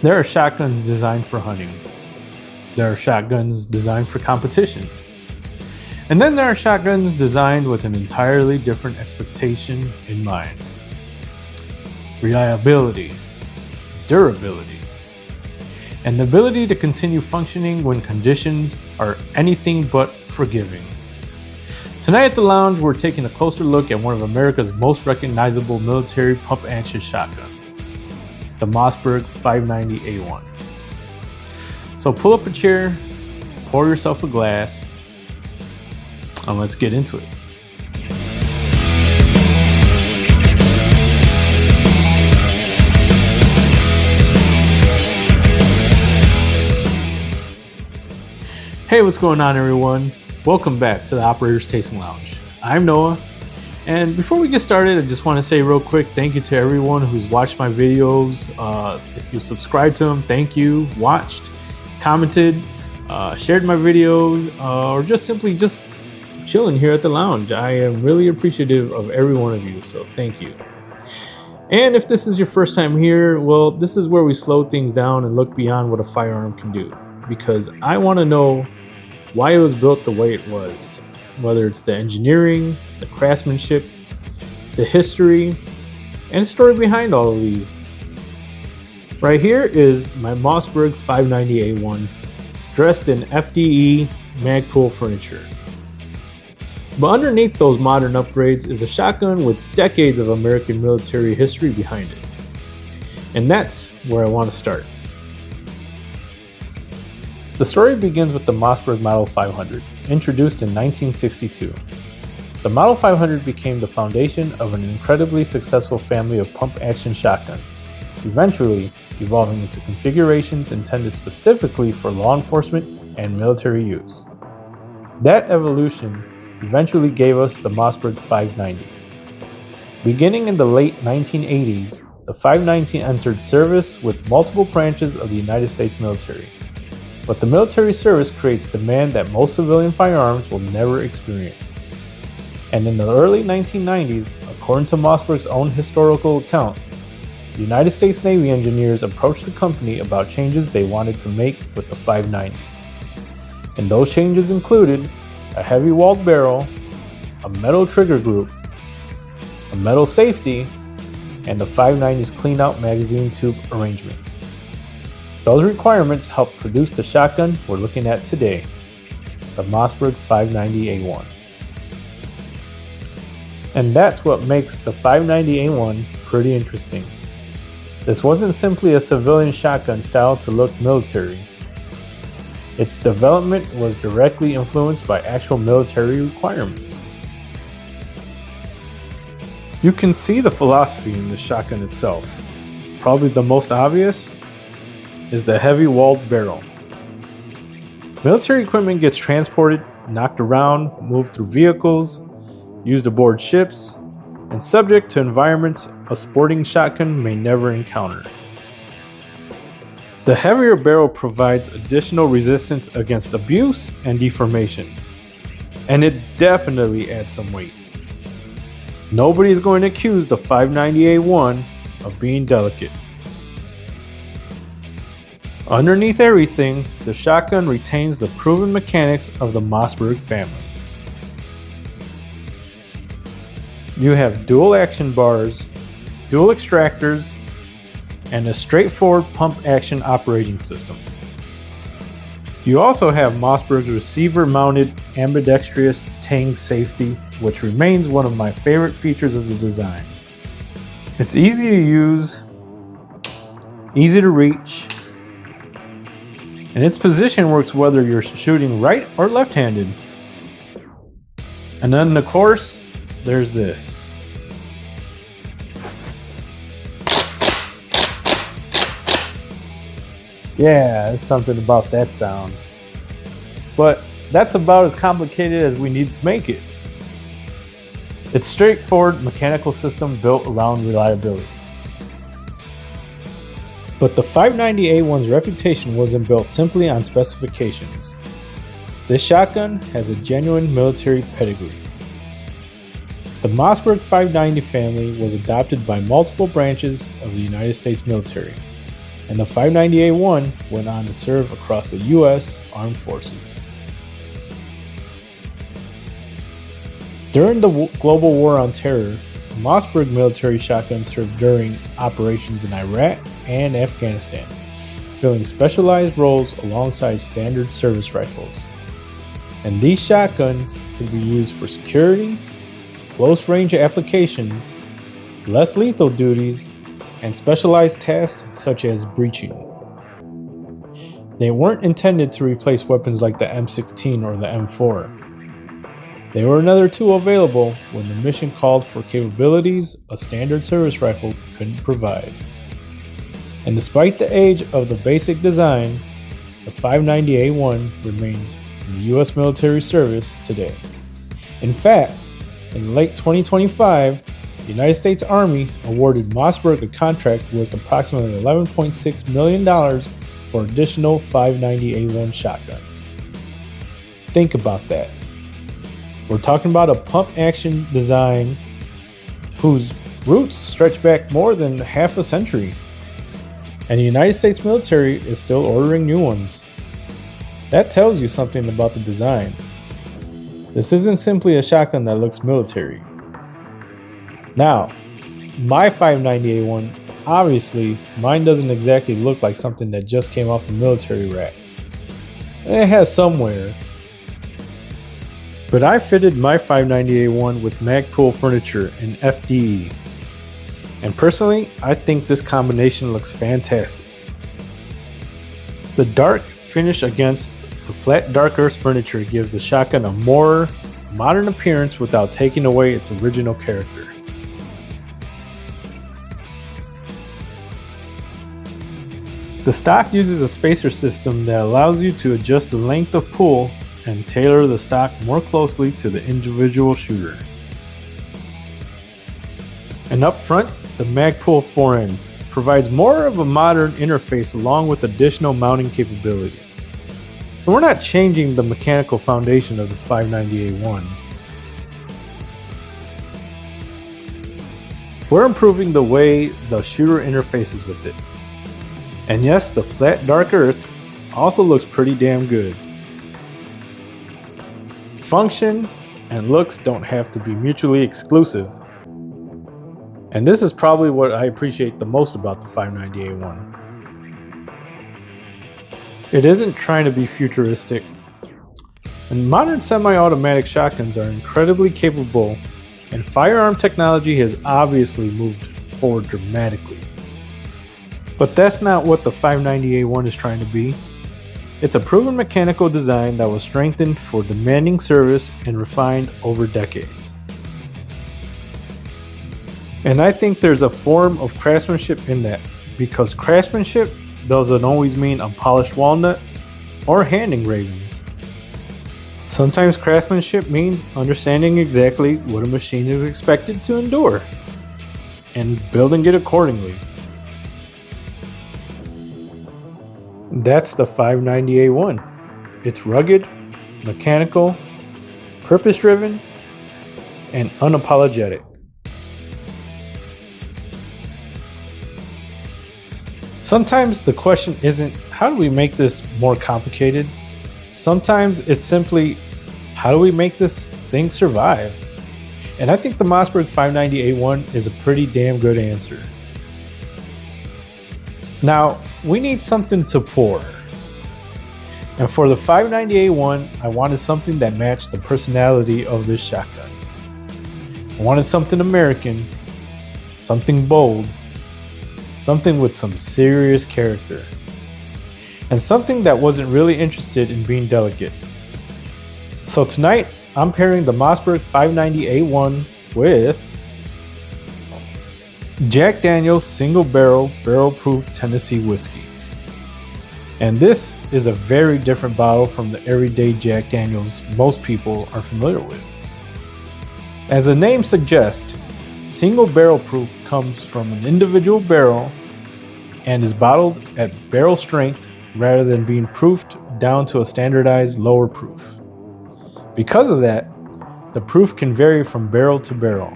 There are shotguns designed for hunting. There are shotguns designed for competition. And then there are shotguns designed with an entirely different expectation in mind. Reliability, durability, and the ability to continue functioning when conditions are anything but forgiving. Tonight at the lounge, we're taking a closer look at one of America's most recognizable military pump-action shotguns, the Mossberg 590A1. So pull up a chair, pour yourself a glass, and let's get into it. Hey, what's going on, everyone? Welcome back to the Operator's Tasting Lounge. I'm Noah, and before we get started, I just want to say real quick, thank you to everyone who's watched my videos. If you subscribed to them, thank you. Watched, commented, shared my videos, or just simply chilling here at the lounge. I am really appreciative of every one of you, so thank you. And if this is your first time here, well, this is where we slow things down and look beyond what a firearm can do, because I want to know why it was built the way it was, whether it's the engineering, the craftsmanship, the history, and the story behind all of these. Right here is my Mossberg 590A1, dressed in FDE Magpul furniture. But underneath those modern upgrades is a shotgun with decades of American military history behind it. And that's where I want to start. The story begins with the Mossberg Model 500, introduced in 1962. The Model 500 became the foundation of an incredibly successful family of pump-action shotguns, eventually evolving into configurations intended specifically for law enforcement and military use. That evolution eventually gave us the Mossberg 590. Beginning in the late 1980s, the 590 entered service with multiple branches of the United States military. But the military service creates demand that most civilian firearms will never experience. And in the early 1990s, according to Mossberg's own historical accounts, the United States Navy engineers approached the company about changes they wanted to make with the 590. And those changes included a heavy walled barrel, a metal trigger group, a metal safety, and the 590's clean-out magazine tube arrangement. Those requirements helped produce the shotgun we're looking at today, the Mossberg 590A1. And that's what makes the 590A1 pretty interesting. This wasn't simply a civilian shotgun style to look military. Its development was directly influenced by actual military requirements. You can see the philosophy in the shotgun itself. Probably the most obvious is the heavy walled barrel. Military equipment gets transported, knocked around, moved through vehicles, used aboard ships, and subject to environments a sporting shotgun may never encounter. The heavier barrel provides additional resistance against abuse and deformation, and it definitely adds some weight. Nobody is going to accuse the 590A1 of being delicate. Underneath everything, the shotgun retains the proven mechanics of the Mossberg family. You have dual action bars, dual extractors, and a straightforward pump action operating system. You also have Mossberg's receiver-mounted ambidextrous tang safety, which remains one of my favorite features of the design. It's easy to use, easy to reach, and its position works whether you're shooting right or left-handed. And then of course, there's this. Yeah, there's something about that sound. But that's about as complicated as we need to make it. It's a straightforward mechanical system built around reliability. But the 590A1's reputation wasn't built simply on specifications. This shotgun has a genuine military pedigree. The Mossberg 590 family was adopted by multiple branches of the United States military, and the 590A1 went on to serve across the U.S. Armed Forces. During the global war on terror, Mossberg military shotguns served during operations in Iraq and Afghanistan, filling specialized roles alongside standard service rifles. And these shotguns could be used for security, close-range applications, less lethal duties, and specialized tasks such as breaching. They weren't intended to replace weapons like the M16 or the M4. They were another tool available when the mission called for capabilities a standard service rifle couldn't provide. And despite the age of the basic design, the 590A1 remains in the U.S. military service today. In fact, in late 2025, the United States Army awarded Mossberg a contract worth approximately $11.6 million for additional 590A1 shotguns. Think about that. We're talking about a pump-action design whose roots stretch back more than half a century, and the United States military is still ordering new ones. That tells you something about the design. This isn't simply a shotgun that looks military. Now, my 590A1, obviously, mine doesn't exactly look like something that just came off a military rack. It has some wear. But I fitted my 590A1 with Magpul furniture and FDE. And personally, I think this combination looks fantastic. The dark finish against the flat dark earth furniture gives the shotgun a more modern appearance without taking away its original character. The stock uses a spacer system that allows you to adjust the length of pull and tailor the stock more closely to the individual shooter. And up front, the Magpul forend provides more of a modern interface along with additional mounting capability. So we're not changing the mechanical foundation of the 590A1. We're improving the way the shooter interfaces with it. And yes, the flat dark earth also looks pretty damn good. Function and looks don't have to be mutually exclusive. And this is probably what I appreciate the most about the 590A1. It isn't trying to be futuristic. And modern semi-automatic shotguns are incredibly capable, and firearm technology has obviously moved forward dramatically. But that's not what the 590A1 is trying to be. It's a proven mechanical design that was strengthened for demanding service and refined over decades. And I think there's a form of craftsmanship in that, because craftsmanship doesn't always mean a polished walnut or hand engravings. Sometimes craftsmanship means understanding exactly what a machine is expected to endure and building it accordingly. That's the 590A1. It's rugged, mechanical, purpose-driven, and unapologetic. Sometimes the question isn't, how do we make this more complicated? Sometimes it's simply, how do we make this thing survive? And I think the Mossberg 590A1 is a pretty damn good answer. Now, we need something to pour. And for the 590A1, I wanted something that matched the personality of this shotgun. I wanted something American, something bold, something with some serious character, and something that wasn't really interested in being delicate. So tonight, I'm pairing the Mossberg 590A1 with Jack Daniel's single barrel proof Tennessee whiskey. And this is a very different bottle from the everyday Jack Daniel's most people are familiar with. As the name suggests, single barrel proof comes from an individual barrel and is bottled at barrel strength rather than being proofed down to a standardized lower proof. Because of that, the proof can vary from barrel to barrel.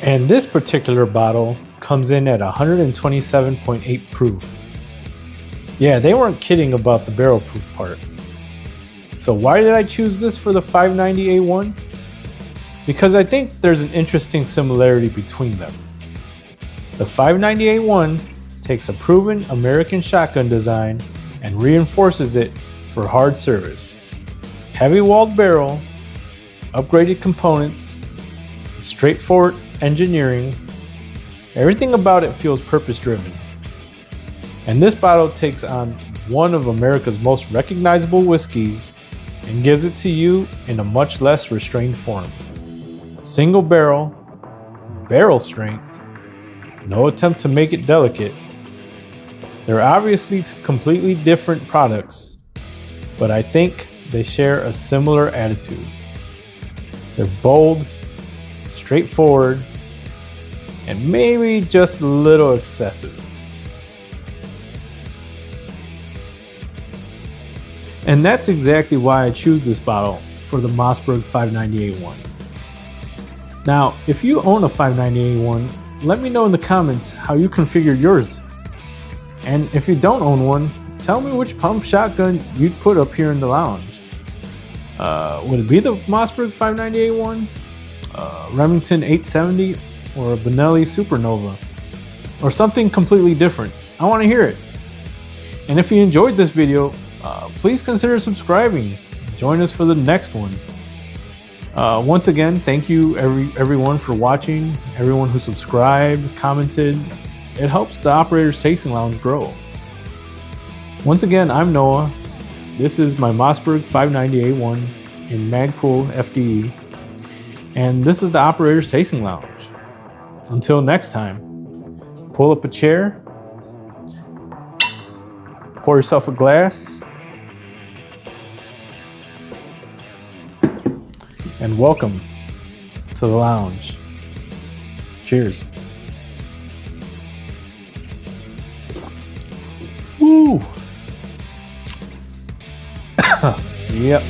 And this particular bottle comes in at 127.8 proof. Yeah, they weren't kidding about the barrel proof part. So why did I choose this for the 590A1? Because I think there's an interesting similarity between them. The 590A1 takes a proven American shotgun design and reinforces it for hard service. Heavy walled barrel, upgraded components, straightforward engineering, everything about it feels purpose driven. And this bottle takes on one of America's most recognizable whiskeys and gives it to you in a much less restrained form. Single barrel, barrel strength, no attempt to make it delicate. They're obviously two completely different products, but I think they share a similar attitude. They're bold, straightforward, and maybe just a little excessive. And that's exactly why I choose this bottle for the Mossberg 590A1. Now, if you own a 590A1, let me know in the comments how you configured yours. And if you don't own one, tell me which pump shotgun you'd put up here in the lounge. Would it be the Mossberg 590A1, Remington 870, or a Benelli Supernova, or something completely different? I want to hear it. And if you enjoyed this video, please consider subscribing. Join us for the next one. Once again, thank you everyone for watching, everyone who subscribed, commented. It helps the Operator's Tasting Lounge grow. Once again, I'm Noah. This is my Mossberg 590A1 in Magpul, FDE. And this is the Operator's Tasting Lounge. Until next time, pull up a chair, pour yourself a glass, and welcome to the lounge. Cheers. Woo! Yep.